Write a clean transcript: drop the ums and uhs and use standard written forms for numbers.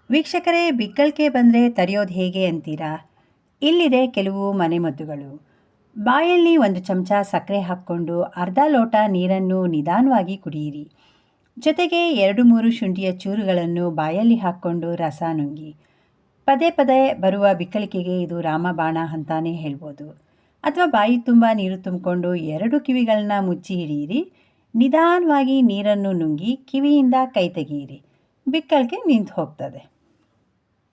ವೀಕ್ಷಕರೇ, ಬಿಕ್ಕಳಿಕೆ ಬಂದರೆ ತಡೆಯೋದು ಹೇಗೆ ಅಂತೀರಾ? ಇಲ್ಲಿದೆ ಕೆಲವು ಮನೆಮದ್ದುಗಳು. ಬಾಯಲ್ಲಿ 1 ಚಮಚ ಸಕ್ಕರೆ ಹಾಕ್ಕೊಂಡು ಅರ್ಧ ಲೋಟ ನೀರನ್ನು ನಿಧಾನವಾಗಿ ಕುಡಿಯಿರಿ. ಜೊತೆಗೆ 2-3 ಶುಂಠಿಯ ಚೂರುಗಳನ್ನು ಬಾಯಲ್ಲಿ ಹಾಕ್ಕೊಂಡು ರಸ ನುಂಗಿ. ಪದೇ ಪದೇ ಬರುವ ಬಿಕ್ಕಳಿಕೆಗೆ ಇದು ರಾಮಬಾಣ ಅಂತಾನೆ ಹೇಳ್ಬೋದು. ಅಥವಾ ಬಾಯಿ ತುಂಬ ನೀರು ತುಂಬಿಕೊಂಡು 2 ಕಿವಿಗಳನ್ನ ಮುಚ್ಚಿ ಹಿಡಿಯಿರಿ. ನಿಧಾನವಾಗಿ ನೀರನ್ನು ನುಂಗಿ ಕಿವಿಯಿಂದ ಕೈ ತೆಗೆಯಿರಿ. ಬಿಕ್ಕಳಿಕೆ ನಿಂತು ಹೋಗ್ತದೆ.